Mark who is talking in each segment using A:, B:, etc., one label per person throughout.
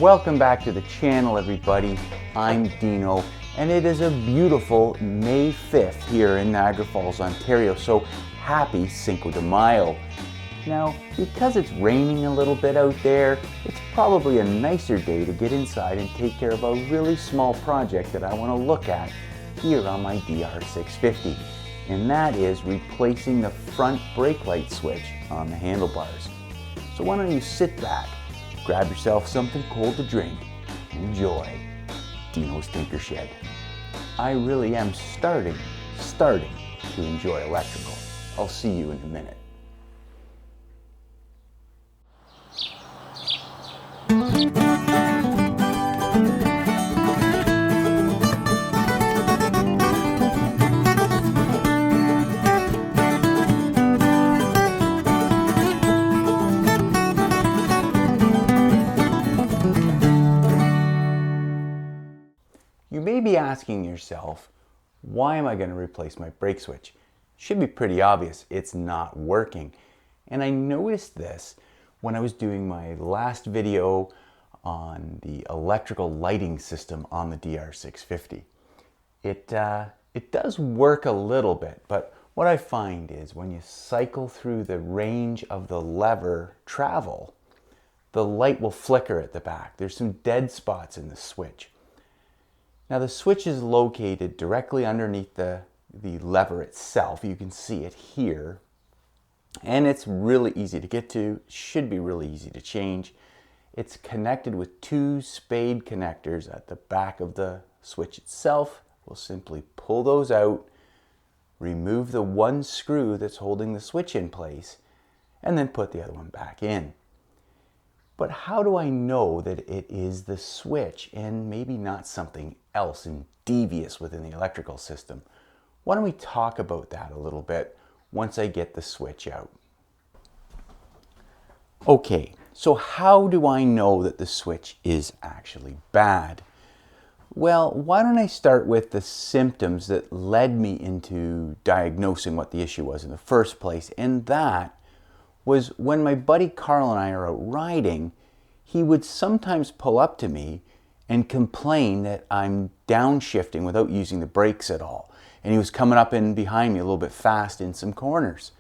A: Welcome back to the channel, everybody. I'm Dino, and it is a beautiful May 5th here in Niagara Falls, Ontario, so happy Cinco de Mayo. Now, because it's raining a little bit out there, it's probably a nicer day to get inside and take care of a really small project that I want to look at here on my DR650, and that is replacing the front brake light switch on the handlebars. So why don't you sit back, grab yourself something cold to drink, and enjoy Dino's Tinker Shed. I really am starting to enjoy electrical. I'll see you in a minute. You may be asking yourself, why am I going to replace my brake switch? Should be pretty obvious, it's not working. And I noticed this when I was doing my last video on the electrical lighting system on the DR650. It does work a little bit, but what I find is when you cycle through the range of the lever travel, the light will flicker at the back. There's some dead spots in the switch. Now the switch is located directly underneath the lever itself. You can see it here. And it's really easy to get to, should be really easy to change. It's connected with two spade connectors at the back of the switch itself. We'll simply pull those out, remove the one screw that's holding the switch in place, and then put the other one back in. But how do I know that it is the switch and maybe not something else and devious within the electrical system? Why don't we talk about that a little bit once I get the switch out. Okay, so how do I know that the switch is actually bad? Well, why don't I start with the symptoms that led me into diagnosing what the issue was in the first place, and that was when my buddy Carl and I are out riding, he would sometimes pull up to me and complain that I'm downshifting without using the brakes at all. And he was coming up in behind me a little bit fast in some corners.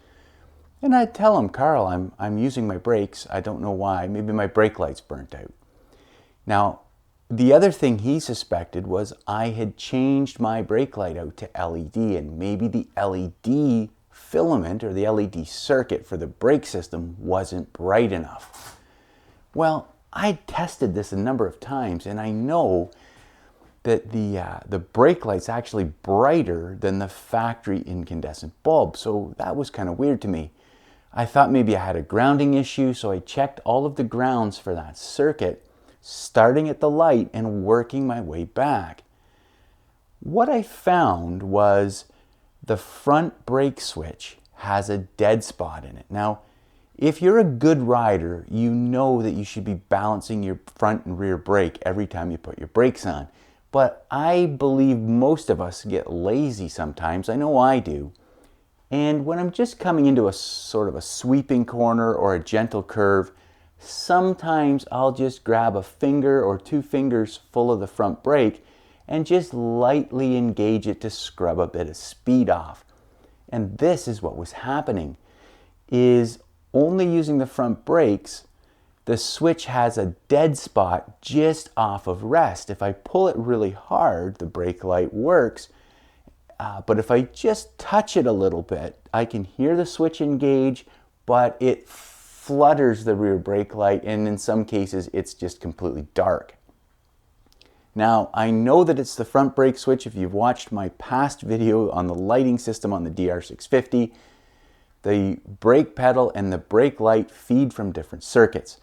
A: And I'd tell him, Carl, I'm using my brakes. I don't know why. Maybe my brake light's burnt out. Now, the other thing he suspected was I had changed my brake light out to LED, and maybe the LED filament or the LED circuit for the brake system wasn't bright enough. Well, I tested this a number of times, and I know that the brake light's actually brighter than the factory incandescent bulb, so that was kind of weird to me. I thought maybe I had a grounding issue, so I checked all of the grounds for that circuit, starting at the light and working my way back. What I found was the front brake switch has a dead spot in it. Now, if you're a good rider, you know that you should be balancing your front and rear brake every time you put your brakes on. But I believe most of us get lazy sometimes. I know I do. And when I'm just coming into a sort of a sweeping corner or a gentle curve, sometimes I'll just grab a finger or two fingers full of the front brake and just lightly engage it to scrub a bit of speed off. And this is what was happening, is only using the front brakes, the switch has a dead spot just off of rest. If I pull it really hard, the brake light works. But if I just touch it a little bit, I can hear the switch engage, but it flutters the rear brake light, and in some cases, it's just completely dark. Now, I know that it's the front brake switch. If you've watched my past video on the lighting system on the DR650, the brake pedal and the brake light feed from different circuits.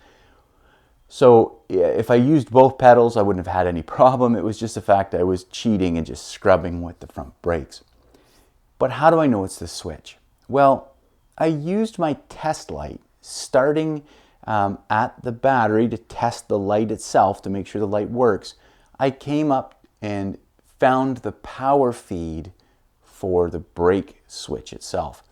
A: So if I used both pedals, I wouldn't have had any problem. It was just the fact I was cheating and just scrubbing with the front brakes. But how do I know it's the switch? Well, I used my test light starting at the battery to test the light itself to make sure the light works. I came up and found the power feed for the brake switch itself.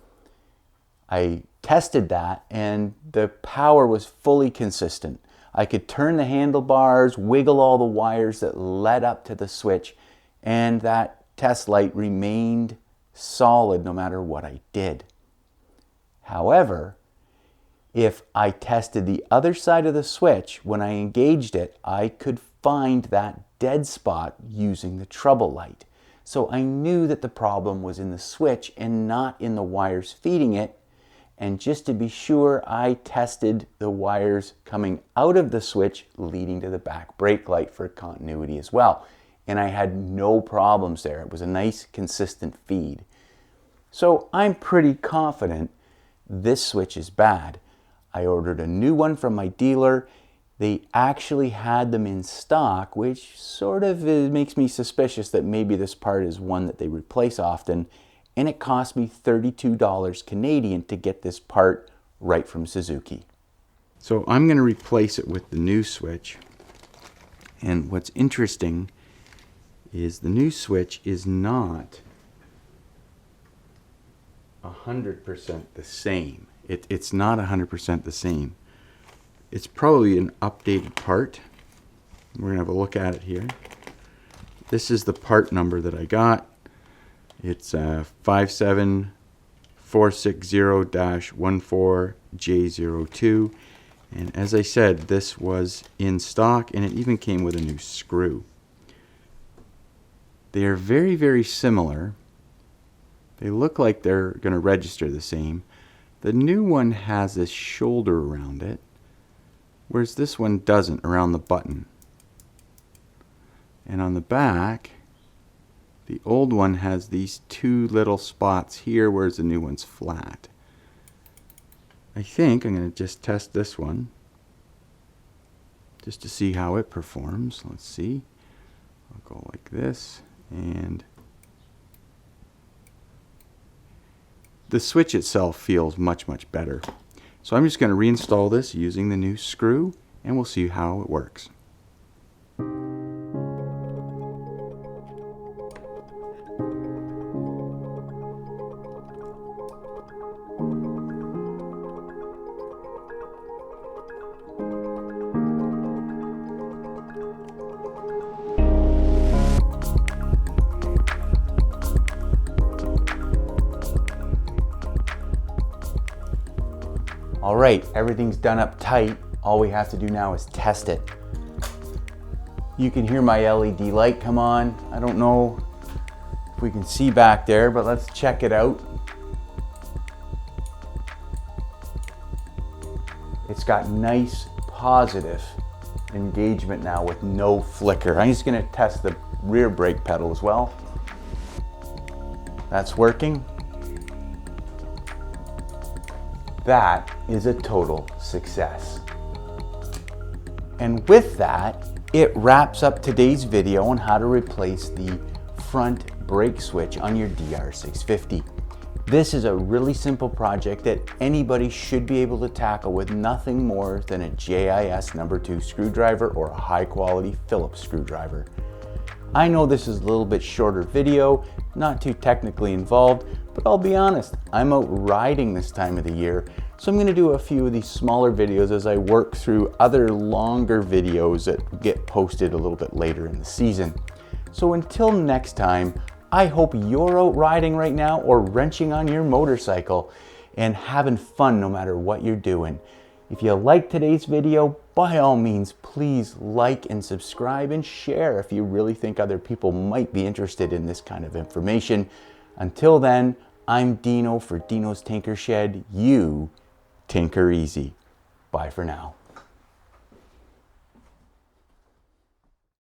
A: I tested that and the power was fully consistent. I could turn the handlebars, wiggle all the wires that led up to the switch, and that test light remained solid no matter what I did. However, if I tested the other side of the switch, when I engaged it, I could find that dead spot using the trouble light. So I knew that the problem was in the switch and not in the wires feeding it. And just to be sure, I tested the wires coming out of the switch leading to the back brake light for continuity as well. And I had no problems there. It was a nice, consistent feed. So I'm pretty confident this switch is bad. I ordered a new one from my dealer. They actually had them in stock, which sort of makes me suspicious that maybe this part is one that they replace often. And it cost me $32 Canadian to get this part right from Suzuki. So I'm going to replace it with the new switch. And what's interesting is the new switch is not 100% the same. It's not 100% the same. It's probably an updated part. We're going to have a look at it here. This is the part number that I got. It's 57460-14J02. And as I said, this was in stock and it even came with a new screw. They are very, very similar. They look like they're going to register the same. The new one has this shoulder around it, whereas this one doesn't, around the button. And on the back, the old one has these two little spots here, whereas the new one's flat. I think I'm going to just test this one, just to see how it performs. Let's see. I'll go like this, and the switch itself feels much, much better. So I'm just going to reinstall this using the new screw, and we'll see how it works. All right, everything's done up tight. All we have to do now is test it. You can hear my LED light come on. I don't know if we can see back there, but let's check it out. It's got nice positive engagement now with no flicker. I'm just going to test the rear brake pedal as well. That's working. That is a total success. And with that, it wraps up today's video on how to replace the front brake switch on your DR650. This is a really simple project that anybody should be able to tackle with nothing more than a JIS number 2 screwdriver or a high quality Phillips screwdriver. I know this is a little bit shorter video, not too technically involved, but I'll be honest, I'm out riding this time of the year, so I'm going to do a few of these smaller videos as I work through other longer videos that get posted a little bit later in the season. So until next time, I hope you're out riding right now or wrenching on your motorcycle and having fun no matter what you're doing. If you liked today's video, by all means, please like and subscribe and share if you really think other people might be interested in this kind of information. Until then, I'm Dino for Dino's Tinker Shed. You tinker easy. Bye for now.